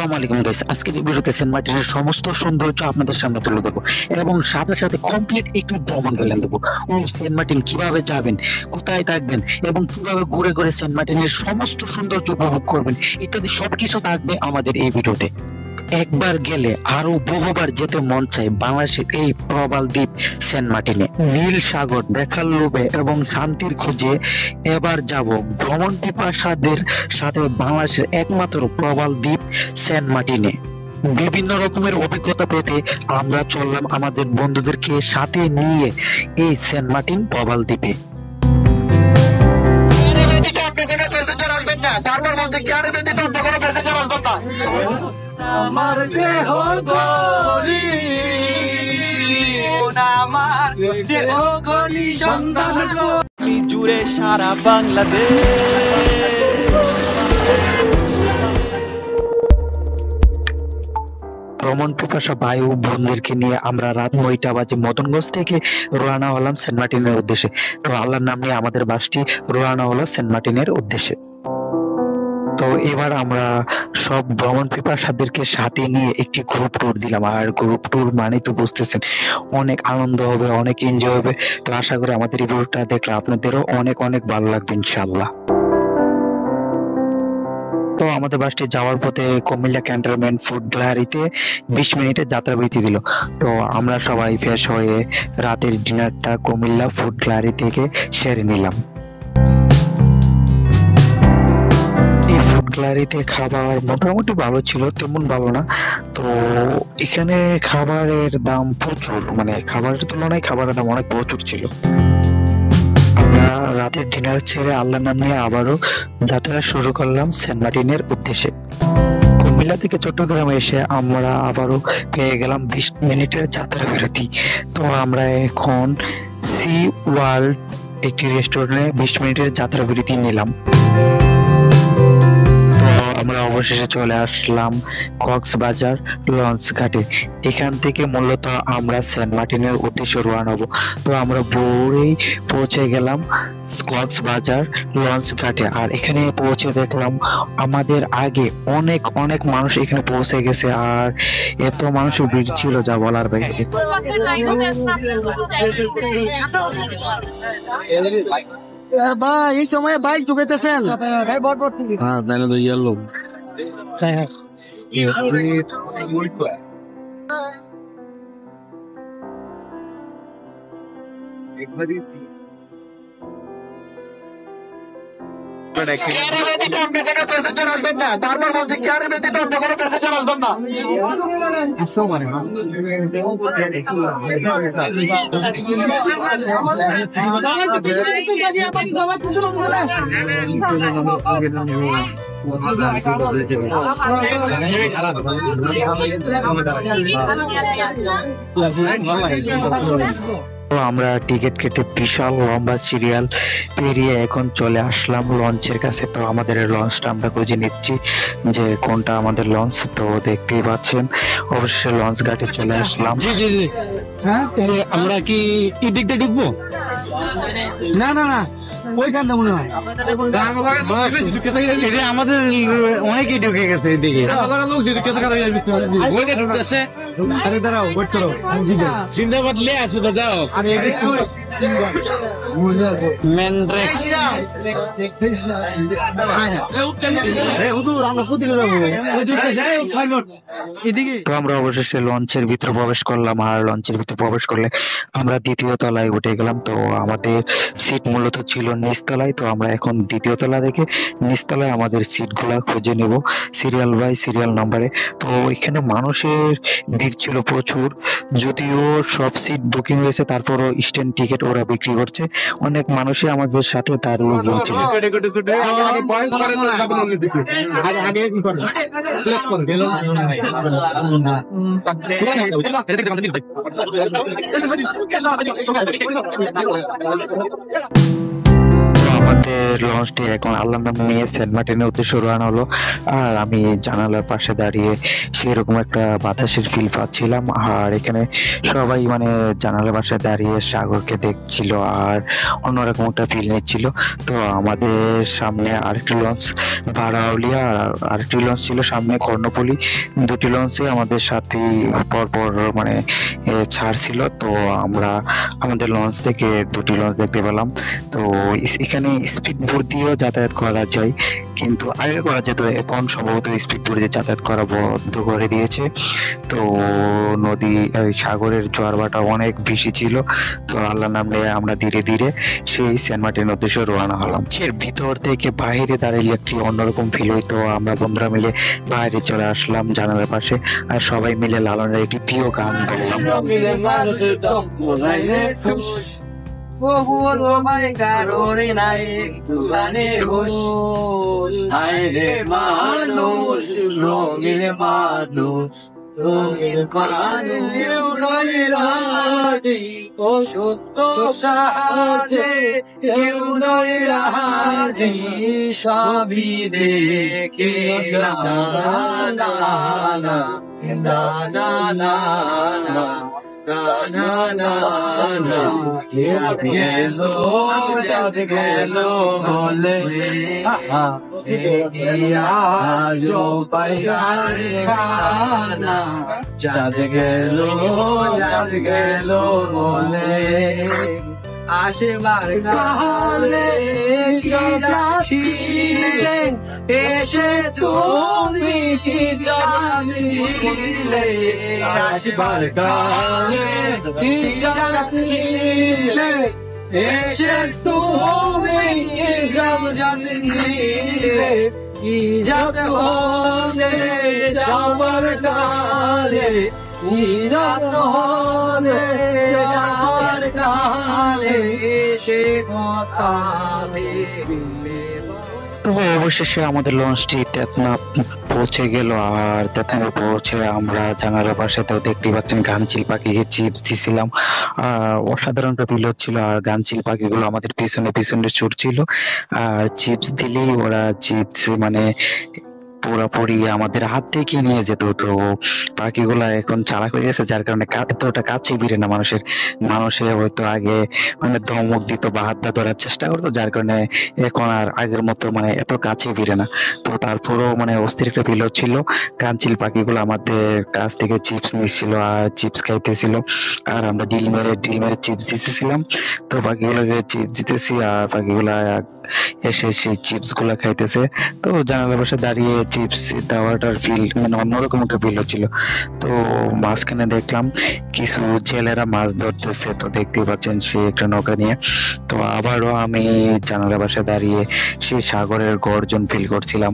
আসসালামু আলাইকুম গাইস, আজকের এই ভিডিওতে সেন্ট মার্টিনের সমস্ত সৌন্দর্য আপনাদের সামনে তুলে ধরবো এবং সাথে সাথে কমপ্লিট একটু ভ্রমণ গাইডলাইন দেবো। সেন্ট মার্টিন কিভাবে যাবেন, কোথায় থাকবেন এবং কিভাবে ঘুরে ঘুরে সেন্ট মার্টিনের সমস্ত সৌন্দর্য উপভোগ করবেন ইত্যাদি সবকিছু থাকবে আমাদের এই ভিডিওতে। একবার গেলে আরো বহুবার যেতে মন চায় বাংলাদেশের এই প্রবাল দ্বীপ সেন্ট মার্টিনে। নীল সাগর দেখার লোভে এবং শান্তির খোঁজে এবার যাব ভ্রমণ পিপাসাদের সাথে বাংলাদেশের একমাত্র প্রবাল দ্বীপ সেন্ট মার্টিনে। বিভিন্ন রকমের অভিজ্ঞতা পেতে আমরা চললাম আমাদের বন্ধুদেরকে সাথে নিয়ে এই সেন্ট মার্টিন প্রবাল দ্বীপে। আমার দেহ গলি আমার দেহ গলি সন্তান জুড়ে সারা বাংলাদেশ। ভ্রমণ পিপাসা ভাই ও বোনদেরকে নিয়ে আমরা রাত 9টা বাজে মদনগঞ্জ থেকে রওনা হলাম সেন্ট মার্টিনের উদ্দেশ্যে। তো আল্লাহর নাম নিয়ে আমাদের বাসটি রওনা হলো সেন্ট মার্টিনের উদ্দেশ্যে। তো এবার আমরা সব ভ্রমণ পিপাসাদেরকে সাথে নিয়ে একটি গ্রুপ ট্যুর দিলাম, আর গ্রুপ ট্যুর মানে তো বুঝতেছেন অনেক আনন্দ হবে, অনেক এনজয় হবে। তো আশা করি আমাদের এই ভিডিওটা দেখলে আপনাদেরও অনেক অনেক ভালো লাগবে ইনশাআল্লাহ। তো আমাদের বাসটি যাওয়ার পথে কুমিল্লা ক্যান্টনমেন্ট ফুড গ্যালারিতে 20 মিনিটের যাত্রা বিরতি দিল। তো আমরা সবাই ফ্রেশ হয়ে রাতের ডিনারটা কুমিল্লা ফুড গ্যালারি থেকে সেরে নিলাম। ফুড গ্যালারিতে খাবার মোটামুটি ভালো ছিল, তেমন ভালো না। তো এখানে খাবারের দাম প্রচুর, মানে খাবারের তুলনায় খাবারের দাম অনেক প্রচুর ছিল। আমরা রাতের ডিনার ছেড়ে আল্লাহর নাম নিয়ে আবারও যাত্রা শুরু করলাম সেন্ট মার্টিনের উদ্দেশ্যে। কুমিল্লা থেকে চট্টগ্রামে এসে আমরা আবারও পেয়ে গেলাম 20 মিনিটের যাত্রা বিরতি। তো আমরা এখন সি ওয়ার্ল্ড একটি রেস্টুরেন্টে 20 মিনিটের যাত্রা বিরতি নিলাম। আমরা অবশেষে চলে আসলাম কক্সবাজার লঞ্চ ঘাটে। এখান থেকে মূলত আমরা সেন্ট মার্টিনের উদ্দেশ্যে রওনা হব। তো আমরা ভোরেই পৌঁছে গেলাম কক্সবাজার লঞ্চ ঘাটে, আর এখানে পৌঁছে দেখলাম আমাদের আগে অনেক অনেক মানুষ এখানে পৌঁছে গেছে, আর এত মানুষের ভিড় ছিল যা বলার বাইরে। ভাই এই সময় বাইক ঢুকাইতেছেন? হ্যাঁ তাহলে তো ইয়েলো আমরা টিকিট কেটে বিশাল লম্বা সিরিয়াল পেরিয়ে এখন চলে আসলাম লঞ্চের কাছে। তো আমাদের লঞ্চটা আমরা খুঁজে নিচ্ছি যে কোনটা আমাদের লঞ্চ। তো দেখতেই পাচ্ছেন অবশ্যই লঞ্চ ঘাটে চলে আসলাম। জি জি জি। হ্যাঁ আমরা কি এই দিক দিয়ে ঢুকবো? না না না, ওইখান থেকে মনে হয় আমাদের অনেকেই ঢুকে গেছে এদিকে। ঢুকতেছে। আরে দাঁড়াও, ওয়েট করো, জিন্দাবাদ লে আসো তো যাও। আরে তো আমরা অবশেষে লঞ্চের ভিতরে প্রবেশ করলাম, আর লঞ্চের ভিতরে প্রবেশ করলে আমরা দ্বিতীয় তলায় উঠে গেলাম। তো আমাদের সিট মূলত ছিল নিচতলায়, তো আমরা এখন দ্বিতীয় তলা থেকে নিচতলায় আমাদের সিটগুলা খুঁজে নেব সিরিয়াল বাই সিরিয়াল নাম্বারে। তো এখানে মানুষের ভিড় ছিল প্রচুর, যদিও সব সিট বুকিং হয়েছে, তারপরও স্ট্যান্ড টিকিট ওরা বিক্রি করছে। অনেক মানুষই আমাদের সাথে দাঁড়িয়ে গিয়েছিল। আমাদের লঞ্চটি এখন আল্লাহর নাম নিয়ে সেন্ট মার্টিনের উদ্দেশ্যে রওনা হলো। আর আমি জানালার পাশে দাঁড়িয়ে সেরকম একটা বাতাসের ফিল পাচ্ছিলাম। আর এখানে সবাই মানে জানালার পাশে দাঁড়িয়ে সাগরকে দেখছিল আর অন্যরকম একটা ফিল নিচ্ছিল। তো আমাদের সামনে আরেকটি লঞ্চ বারাউলিয়া আর আরেকটি লঞ্চ ছিল সামনে কর্ণফুলী। দুটি লঞ্চে আমাদের সাথে পরপর মানে ছাড় ছিল। তো আমরা আমাদের লঞ্চ থেকে দুটি লঞ্চ দেখতে পেলাম। তো এখানে স্পিড বোট দিয়েও যাতায়াত করা যায়, কিন্তু আগে করা যেত, এখন সম্ভবত স্পিড বোট দিয়ে যাতায়াত করা বন্ধ করে দিয়েছে। তো নদী সাগরের জোয়ার ভাটা অনেক বেশি ছিল। তো আল্লাহ নাম নিয়ে আমরা ধীরে ধীরে সেই সেন্ট মার্টিনের উদ্দেশ্যে রওনা হলাম। এর ভিতর থেকে বাইরে দাঁড়িয়ে একটি অন্যরকম ফিল হইতো। আমরা বন্ধুরা মিলে বাইরে চলে আসলাম জানালার পাশে, আর সবাই মিলে লালনের একটি প্রিয় গান গাইলাম। সবই দেখে গেলো বলে চাঁদ গেলো বলে আসবার কালে যাচ্ছিলে এসে তুমি কি জানলে আসবার কালে কি যাচ্ছিলে এসে তুমি কি জানলে কি যাবে বলে যাবার কালে কি যাবে যাবার কালে সে কথা ভেবে। তো অবশেষে আমাদের লঞ্চটি তেতনা পৌঁছে গেল। আর তেতনা পৌঁছে আমরা জানালার পাশে তো দেখতে পাচ্ছেন গানচিল পাখিকে চিপস দিছিলাম। অসাধারণ একটা ফিল হচ্ছিল। আর গানচিল পাখিগুলো আমাদের পিছনে পিছনে ছুটছিল, আর চিপস দিলেই ওরা চিপস মানে পুরোপুরি আমাদের হাত থেকে নিয়ে যেত। তো পাখিগুলা এখন চালাক হয়ে গেছে, যার কারণে এতটা কাছে ভিড়ে না মানুষে হয়তো আগে মানে ধমক দিত বা হাতটা ধরার চেষ্টা করতো, যার কারণে এখন আর আগের মতো মানে এত কাছে ভিড়ে না। তো তারপরেও মানে অস্থির একটা ফিল হচ্ছিল। কাঞ্চিল পাখিগুলো আমাদের কাছ থেকে চিপস নিচ্ছিল আর চিপস খাইতেছিল, আর আমরা ডিল মেরে চিপস দিতেছিলাম। তো পাখিগুলোকে চিপস দিতেছি আর পাখিগুলা এসে সেই চিপস গুলা খাইতেছে। তো জানালার পাশে দাঁড়িয়ে চিপস দেওয়াটার ফিল মানে অন্যরকম একটা ফিল হচ্ছিল। তো মাঝখানে দেখলাম কিছু জেলেরা মাছ ধরতেছে, তো দেখতেই পাচ্ছেন সে একটা নৌকা নিয়ে। তো আবারও আমি জানালার পাশে দাঁড়িয়ে সেই সাগরের গর্জন ফিল করছিলাম।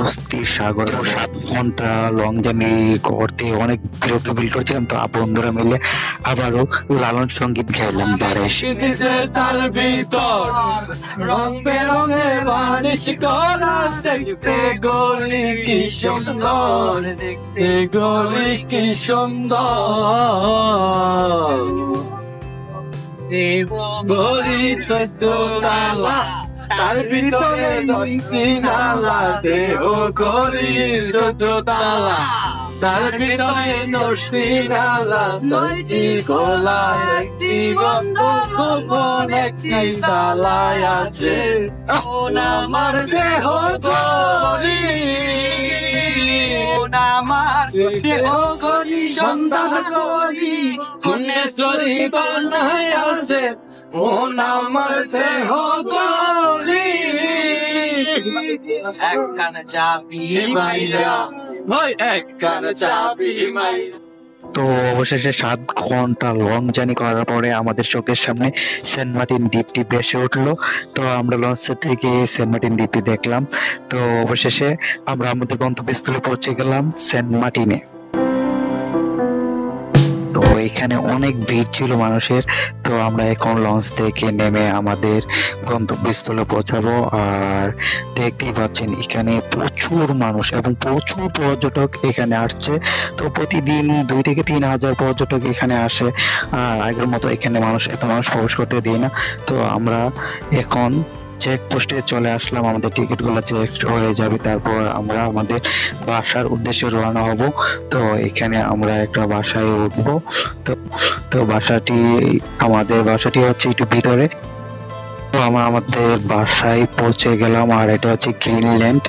অস্থির সাগর, 7 ঘন্টা লং জার্নি করতে অনেক বিরক্ত ফিল করছিলাম। তো বন্ধুরা মিলে আবারও লালন সঙ্গীত গাইলাম বারে এসে। তার ভিতর রং বেরঙের বানিশ করা দেখতে গলি কি সুন্দর, দেখতে গলি কি সুন্দর। গলি 14 তালা তার ভিতরে দুইটি নালা, দেহ গলি 14 তালা তার ভিতরে 10টি নালা, 9টি খোলা একটি বন্ধ, গোপন একটি তালায় আছে আমার দেহ গলি, আমার দেহ গলি সন্তান গলি পুণ্যেশ্বরী বানায় আছে আমার দেহ গলি। একখানে চাবি মাইরা একখানে চাবি মাইরা। তো অবশেষে 7 ঘন্টা লং জার্নি করার পরে আমাদের চোখের সামনে সেন্ট মার্টিন দ্বীপটি ভেসে উঠলো। তো আমরা লঞ্চের থেকে সেন্ট মার্টিন দ্বীপটি দেখলাম। তো অবশেষে আমরা আমাদের গন্তব্যস্থলে পৌঁছে গেলাম সেন্ট মার্টিনে। তো এখানে অনেক ভিড় ছিল মানুষের। তো আমরা এখন লঞ্চ থেকে নেমে আমাদের গন্তব্যস্থলে পৌঁছাবো। আর দেখতেই পাচ্ছেন এখানে প্রচুর মানুষ এবং প্রচুর পর্যটক এখানে আসছে। তো প্রতিদিন 2 থেকে 3 হাজার পর্যটক এখানে আসে। আগের মতো এখানে এত মানুষ প্রবেশ করতে দেয় না। তো আমরা এখন চেক পোস্টে চলে আসলাম, আমাদের টিকিট গুলো চেক হয়ে যাবে, তারপর আমরা আমাদের বাসার উদ্দেশ্যে রওনা হব। তো এখানে আমরা একটা বাসায় উঠবো। তো তো আমাদের বাসাটি হচ্ছে একটু ভিতরে। তো আমরা আমাদের বাসায় পৌঁছে গেলাম, আর এটা হচ্ছে গ্রিনল্যান্ড,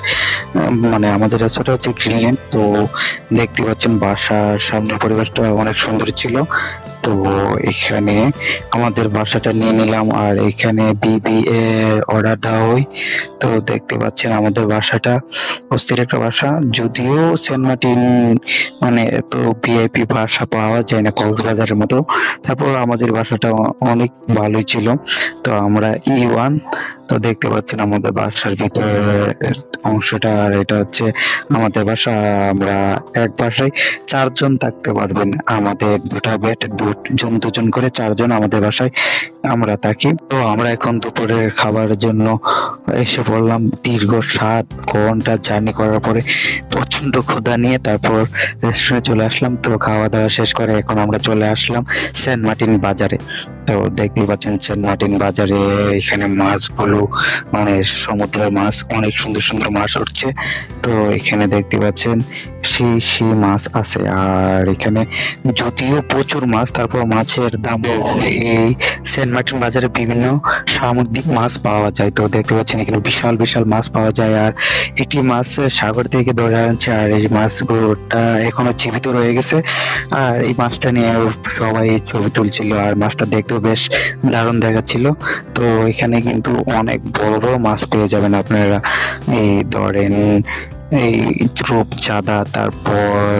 মানে আমাদের রাস্তাটা হচ্ছে গ্রিনল্যান্ড। তো দেখতে পাচ্ছেন বাসার সামনের পরিবেশটা অনেক সুন্দর ছিল। তো এখানে আমাদের বাসাটা নিয়ে নিলাম, আর এখানে বিবি এর অর্ডার দেওয়া হয়। তো দেখতে পাচ্ছেন আমাদের বাসাটা অস্থির একটা বাসা, যদিও সেন্ট মার্টিন মানে এত ভিআইপি বাসা পাওয়া যায় না কক্সবাজারের মতো, তারপর আমাদের বাসাটা অনেক ভালোই ছিল। তো আমরা E1, তো দেখতে পাচ্ছেন আমাদের বাসার ভিতরের অংশটা, আর এটা হচ্ছে আমাদের বাসা। আমরা এক বাসায় 4 জন থাকতে পারবেন, আমাদের 2টা বেড, দুজন করে 4 জন আমাদের বাসায় আমরা থাকি। তো আমরা এখন দুপুরের খাবারের জন্য এসে পড়লাম। দীর্ঘ 7 ঘন্টা জার্নি করার পরে প্রচন্ড ক্ষুধা নিয়ে তারপর রেস্টুরেন্টে চলে আসলাম। তো খাওয়া দাওয়া শেষ করে এখন আমরা চলে আসলাম সেন্ট মার্টিন বাজারে। তো দেখতে পাচ্ছেন সেন্ট মার্টিন বাজারে এখানে মাছগুলো, মানে সমুদ্রের মাছ, অনেক সুন্দর সুন্দর মাছ উঠছে। তো এখানে দেখতে পাচ্ছেন সেই মাছ আছে, আর এখানে যদিও প্রচুর মাছ, তারপর মাছের দাম, এই সেন্ট মার্টিন বাজারে বিভিন্ন সামুদ্রিক মাছ পাওয়া যায়। তো দেখতে পাচ্ছেন এখানে বিশাল বিশাল মাছ পাওয়া যায়, আর একটি মাছ সাগর থেকে ধরে আনছে, আর এই মাছগুলোটা এখনো জীবিত রয়ে গেছে। আর এই মাছটা নিয়ে সবাই ছবি তুলছিল, আর মাছটা দেখতেও বেশ দারুণ দেখাচ্ছিল। তো এখানে কিন্তু অনেক বড় বড় মাছ পেয়ে যাবেন আপনারা, এই ধরেন এই রূপচাঁদা, তারপর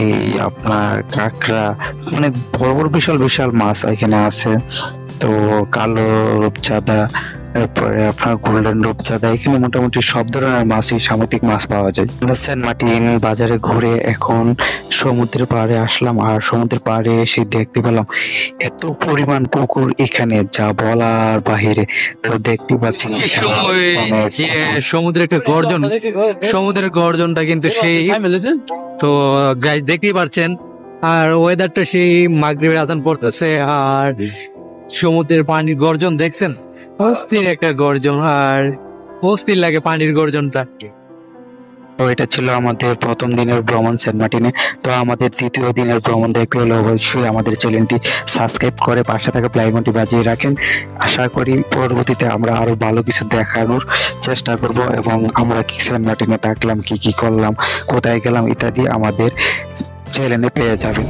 এই আপনার কাঁকড়া, মানে বড় বড় বিশাল বিশাল মাছ এখানে আছে। তো কালো রূপচাঁদা, তারপরে আপনার গোল্ডেন রূপচাঁদা, এখানে মোটামুটি সব ধরনের মাছই, সামুদ্রিক মাছ পাওয়া যায়। আমরা সেন্ট মার্টিন বাজারে ঘুরে এখন সমুদ্রের পাড়ে আসলাম, আর সমুদ্রের পাড়ে এসে দেখতে পেলাম এত পরিমাণ কুকুর এখানে, যা বলার বাহিরে। তো দেখতে পাচ্ছেন সমুদ্রের একটা গর্জন, সমুদ্রের গর্জনটা কিন্তু সেই। তো গাইস দেখতেই পাচ্ছেন, আর ওয়েদারটা সেই মাগরিবের আজান পড়তেছে, আর সমুদ্রের পানির গর্জন দেখছেন, অস্থির একটা গর্জন, আর অস্থির লাগে পানির গর্জনটা। তো এটা ছিল আমাদের প্রথম দিনের ভ্রমণ সেন্ট মার্টিনে। তো আমাদের দ্বিতীয় দিনের ভ্রমণ দেখতে হলে অবশ্যই আমাদের চ্যানেলটি সাবস্ক্রাইব করে পাশে থাকা বেল আইকনটি বাজিয়ে রাখেন। আশা করি পরবর্তীতে আমরা আরো ভালো কিছু দেখানোর চেষ্টা করব, এবং আমরা কি সেন্ট মার্টিনে থাকলাম, কি কি করলাম, কোথায় গেলাম ইত্যাদি আমাদের চ্যানেলে পেয়ে যাবেন।